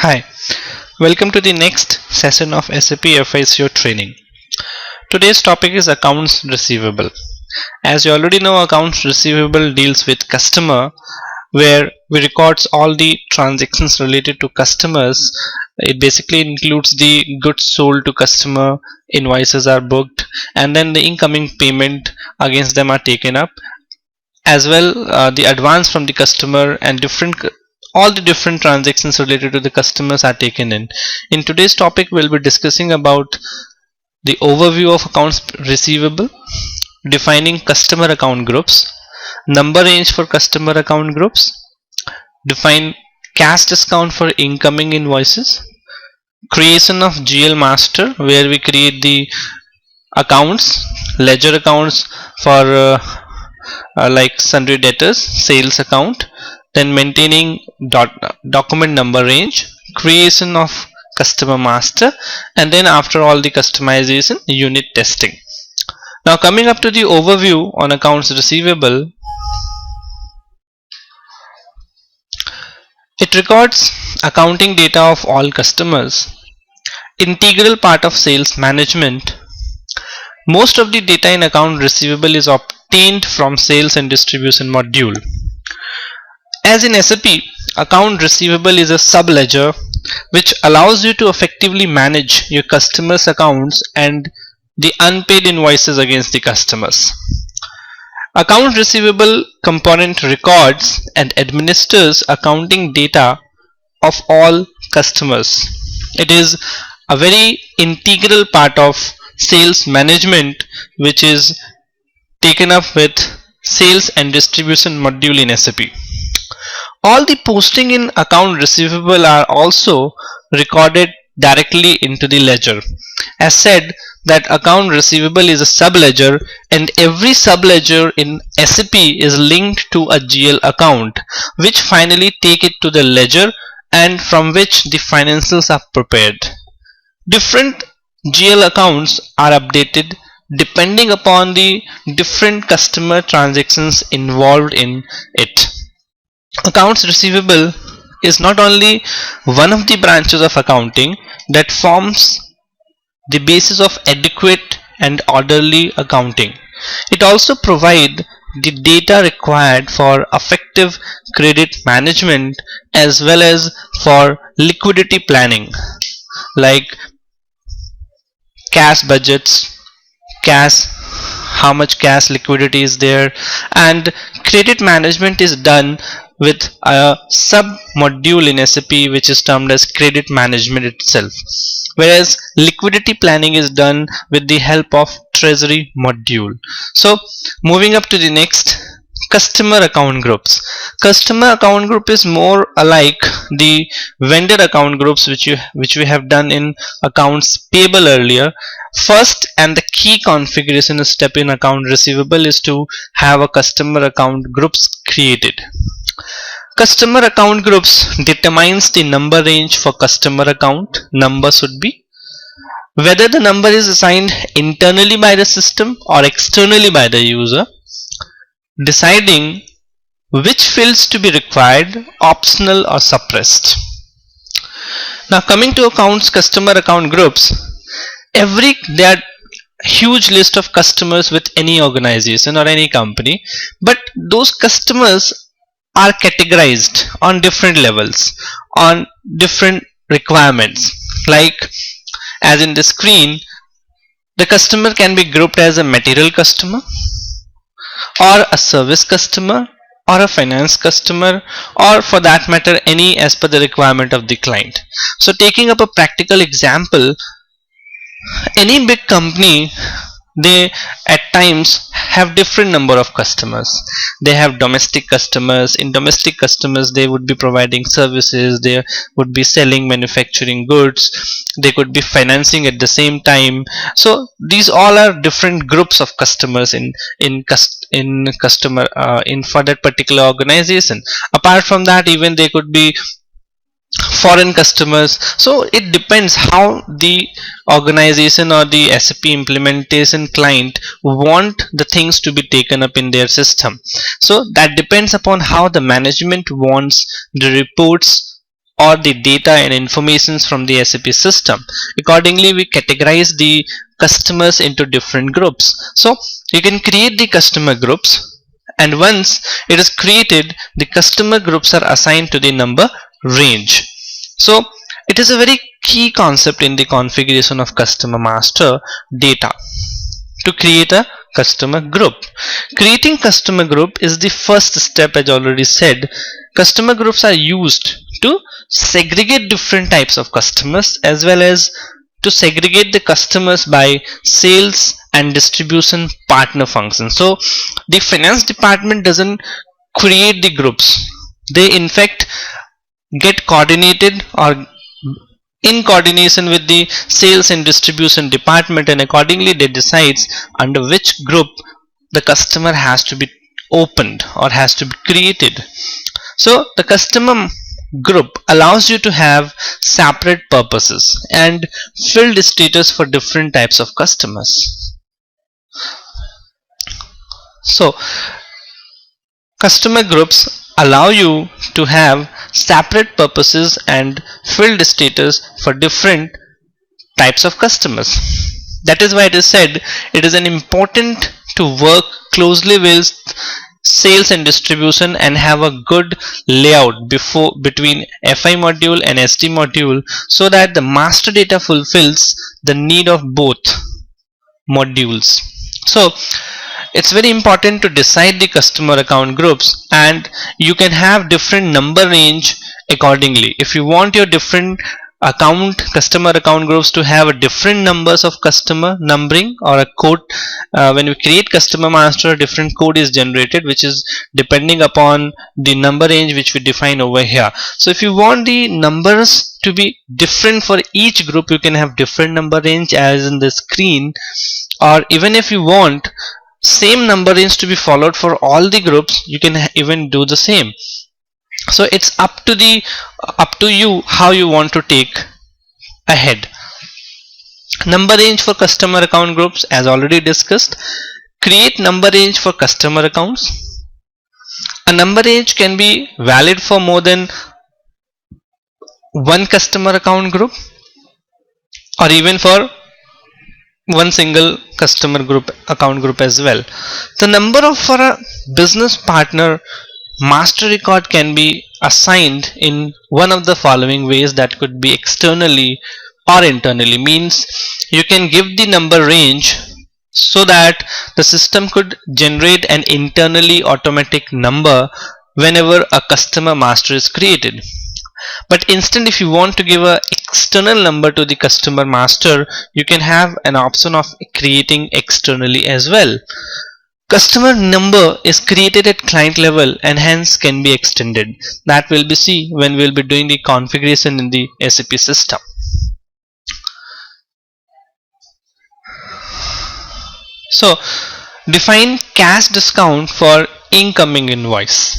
Hi, welcome to the next session of SAP FICO training. Today's topic is accounts receivable. As you already know, accounts receivable deals with customer, where we records all the transactions related to customers. It basically includes the goods sold to customer, invoices are booked, and then the incoming payment against them are taken up, as well the advance from the customer and all the different transactions related to the customers are taken in today's topic. We'll be discussing about the overview of accounts receivable, defining customer account groups, number range for customer account groups, define cash discount for incoming invoices, creation of GL master, where we create the accounts, ledger accounts for like sundry debtors, sales account, then maintaining document number range, creation of customer master, and then after all the customization, unit testing. Now coming up to the overview on accounts receivable, it records accounting data of all customers, integral part of sales management. Most of the data in account receivable is obtained from sales and distribution module. As in SAP, account receivable is a sub-ledger which allows you to effectively manage your customers' accounts and the unpaid invoices against the customers. Account receivable component records and administers accounting data of all customers. It is a very integral part of sales management, which is taken up with sales and distribution module in SAP. All the posting in account receivable are also recorded directly into the ledger. As said, that account receivable is a sub-ledger, and every sub-ledger in SAP is linked to a GL account, which finally take it to the ledger and from which the financials are prepared. Different GL accounts are updated depending upon the different customer transactions involved in it. Accounts receivable is not only one of the branches of accounting that forms the basis of adequate and orderly accounting. It also provides the data required for effective credit management as well as for liquidity planning, like cash budgets, cash, how much cash liquidity is there, and credit management is done with a sub module in SAP which is termed as credit management itself, whereas liquidity planning is done with the help of treasury module. So moving up to the next, customer account groups. Customer account group is more alike the vendor account groups which we have done in accounts payable earlier. First and the key configuration step in account receivable is to have a customer account groups created. Customer account groups determines the number range for customer account. Number should be whether the number is assigned internally by the system or externally by the user, deciding which fields to be required, optional or suppressed. Now coming to accounts customer account groups, there are huge list of customers with any organization or any company, but those customers are categorized on different levels, on different requirements. Like as in the screen, the customer can be grouped as a material customer or a service customer or a finance customer, or for that matter any as per the requirement of the client. So taking up a practical example, any big company, they at times have different number of customers. They have domestic customers. In domestic customers they would be providing services, they would be selling manufacturing goods, they could be financing at the same time. So these all are different groups of customers in customer in for that particular organization. Apart from that, even they could be foreign customers. So it depends how the organization or the SAP implementation client want the things to be taken up in their system. So that depends upon how the management wants the reports or the data and informations from the SAP system. Accordingly, we categorize the customers into different groups. So you can create the customer groups, and once it is created, the customer groups are assigned to the number range. So it is a very key concept in the configuration of customer master data to create a customer group. Creating customer group is the first step. As already said, customer groups are used to segregate different types of customers, as well as to segregate the customers by sales and distribution partner functions. So the finance department doesn't create the groups. They in fact get coordinated or in coordination with the sales and distribution department, and accordingly they decides under which group the customer has to be opened or has to be created. So the customer group allows you to have separate purposes and field status for different types of customers. So customer groups allow you to have separate purposes and field status for different types of customers. That is why it is said it is an important to work closely with sales and distribution and have a good layout between FI module and SD module, so that the master data fulfills the need of both modules. So it's very important to decide the customer account groups, and you can have different number range accordingly. If you want your different customer account groups to have a different numbers of customer numbering or a code, when we create customer master, a different code is generated which is depending upon the number range which we define over here. So if you want the numbers to be different for each group, you can have different number range as in the screen, or even if you want same number range to be followed for all the groups, you can even do the same. So it's up to you how you want to take ahead. Number range for customer account groups, as already discussed. Create number range for customer accounts. A number range can be valid for more than one customer account group, or even for one single customer group account group as well. The number for a business partner master record can be assigned in one of the following ways, that could be externally or internally. Means you can give the number range so that the system could generate an internally automatic number whenever a customer master is created. But instead, if you want to give a external number to the customer master, you can have an option of creating externally as well. Customer number is created at client level and hence can be extended. That will be seen when we will be doing the configuration in the SAP system. So define cash discount for incoming invoice.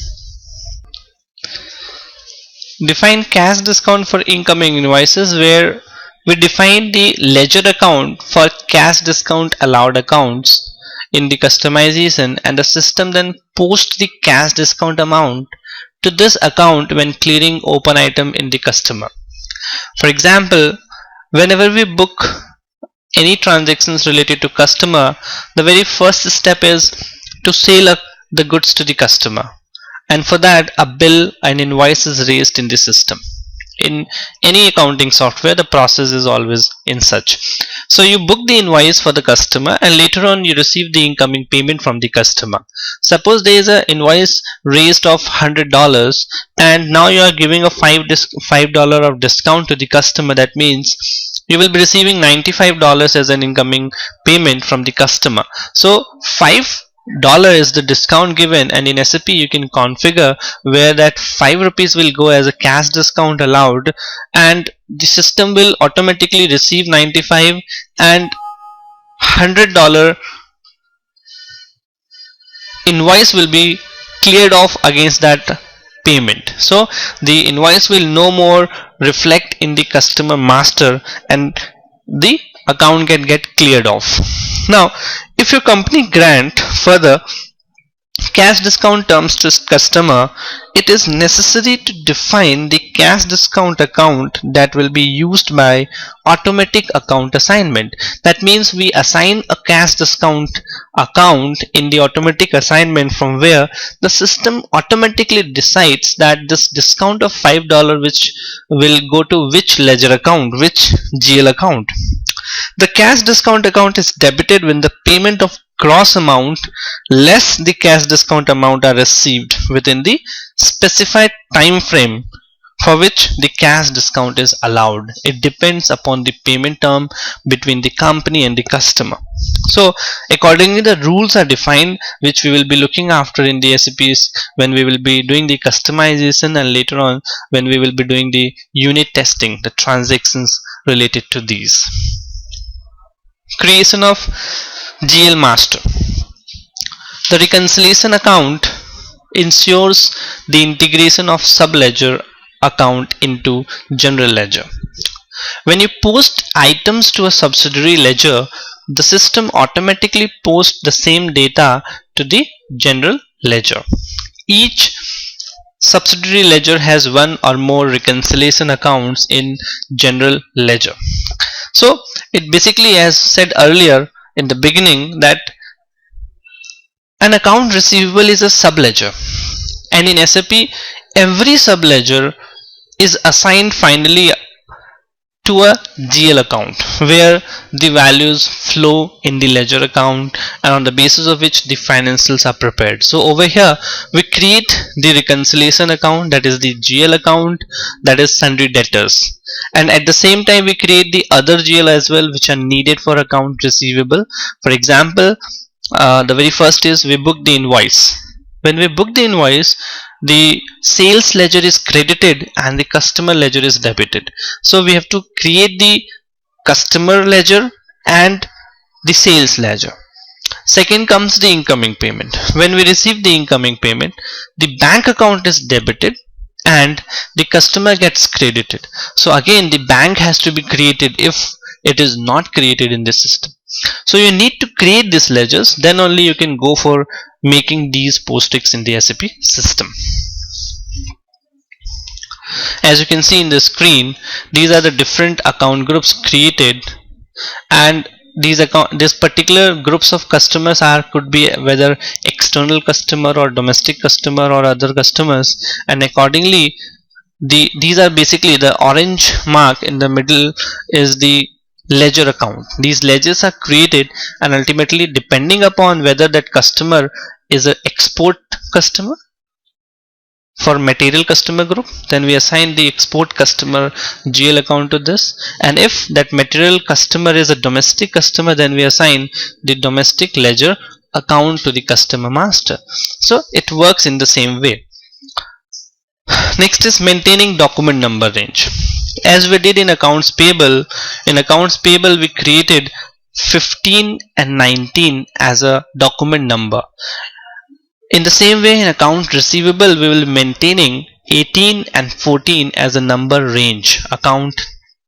Define cash discount for incoming invoices, where we define the ledger account for cash discount allowed accounts in the customization, and the system then posts the cash discount amount to this account when clearing open item in the customer. For example, whenever we book any transactions related to customer, the very first step is to sell the goods to the customer, and for that a bill and invoice is raised in the system. In any accounting software, the process is always in such. So you book the invoice for the customer and later on you receive the incoming payment from the customer. Suppose there is an invoice raised of $100 and now you are giving a $5 of discount to the customer. That means you will be receiving $95 as an incoming payment from the customer. So $5 is the discount given, and in SAP you can configure where that 5 rupees will go as a cash discount allowed, and the system will automatically receive 95 and $100 invoice will be cleared off against that payment. So the invoice will no more reflect in the customer master and the account can get cleared off. Now if your company grant further cash discount terms to customer, it is necessary to define the cash discount account that will be used by automatic account assignment. That means we assign a cash discount account in the automatic assignment, from where the system automatically decides that this discount of $5 which will go to which ledger account, which GL account. The cash discount account is debited when the payment of gross amount less the cash discount amount are received within the specified time frame for which the cash discount is allowed. It depends upon the payment term between the company and the customer. So accordingly the rules are defined, which we will be looking after in the SAPs when we will be doing the customization, and later on when we will be doing the unit testing, the transactions related to these. Creation of GL master. The reconciliation account ensures the integration of subledger account into general ledger. When you post items to a subsidiary ledger, the system automatically posts the same data to the general ledger. Each subsidiary ledger has one or more reconciliation accounts in general ledger. So it basically, as said earlier in the beginning, that an account receivable is a subledger, and in SAP every subledger is assigned finally to a GL account, where the values flow in the ledger account and on the basis of which the financials are prepared. So over here we create the reconciliation account, that is the GL account, that is sundry debtors, and at the same time we create the other GL as well, which are needed for account receivable. For example, the very first is we book the invoice. When we book the invoice, the sales ledger is credited and the customer ledger is debited. So we have to create the customer ledger and the sales ledger. Second comes the incoming payment. When we receive the incoming payment, the bank account is debited and the customer gets credited. So again the bank has to be created if it is not created in the system. So you need to create these ledgers, then only you can go for making these postings in the SAP system. As you can see in the screen, these are the different account groups created, and these particular groups of customers could be whether external customer or domestic customer or other customers, and accordingly these are basically the orange mark in the middle is the ledger account. These ledgers are created, and ultimately depending upon whether that customer is an export customer for material customer group, then we assign the export customer GL account to this, and if that material customer is a domestic customer, then we assign the domestic ledger account to the customer master. So it works in the same way. Next is maintaining document number range. As we did in accounts payable, we created 15 and 19 as a document number. In the same way in account receivable, we will be maintaining 18 and 14 as a number range, account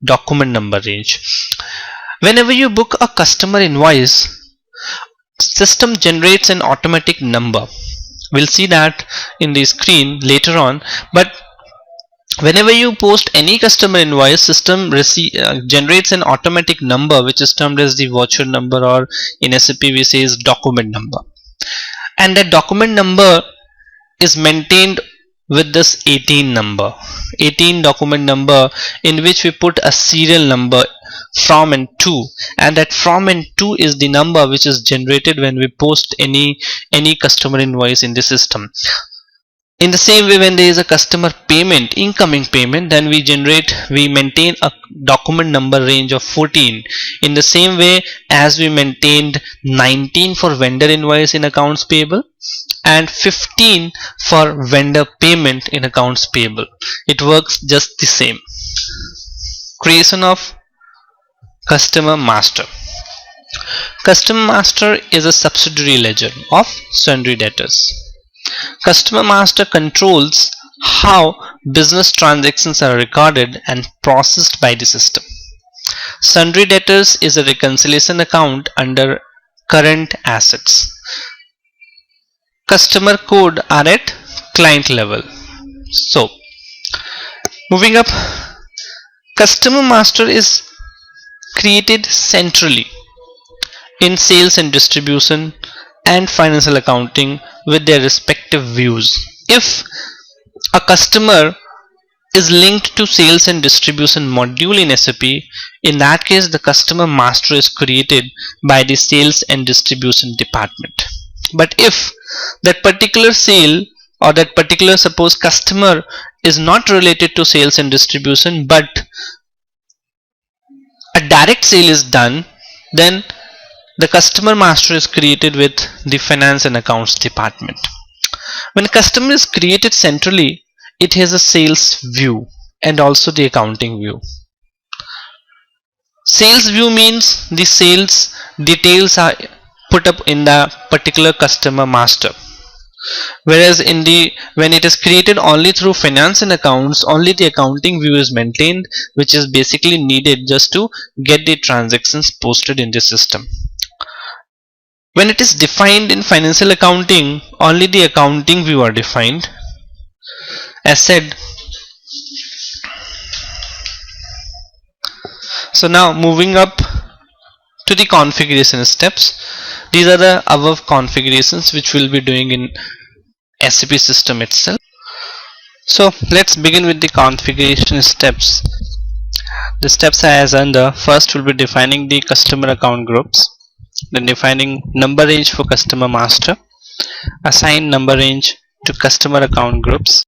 document number range. Whenever you book a customer invoice, system generates an automatic number. We'll see that in the screen later on, but whenever you post any customer invoice, system generates an automatic number which is termed as the voucher number, or in SAP we say is document number, and that document number is maintained with this 18 document number, in which we put a serial number from and to, and that from and to is the number which is generated when we post any customer invoice in the system. In the same way, when there is a customer payment, incoming payment, then we maintain a document number range of 14. In the same way as we maintained 19 for vendor invoice in accounts payable and 15 for vendor payment in accounts payable. It works just the same. Creation of customer master. Customer master is a subsidiary ledger of sundry debtors. Customer master controls how business transactions are recorded and processed by the system. Sundry debtors is a reconciliation account under current assets. customer code are at client level. So moving up, customer master is created centrally in sales and distribution and financial accounting with their respective views. If a customer is linked to sales and distribution module in SAP, in that case the customer master is created by the sales and distribution department. But if that particular sale or that particular suppose customer is not related to sales and distribution, but a direct sale is done, then the customer master is created with the finance and accounts department. When customer is created centrally, it has a sales view and also the accounting view. Sales view means the sales details are put up in the particular customer master. Whereas when it is created only through finance and accounts, only the accounting view is maintained, which is basically needed just to get the transactions posted in the system. When it is defined in financial accounting, only the accounting view are defined. As said, so now moving up to the configuration steps. These are the above configurations which we'll be doing in SAP system itself. So let's begin with the configuration steps. The steps are as under: first we'll be defining the customer account groups, then defining number range for customer master, assign number range to customer account groups,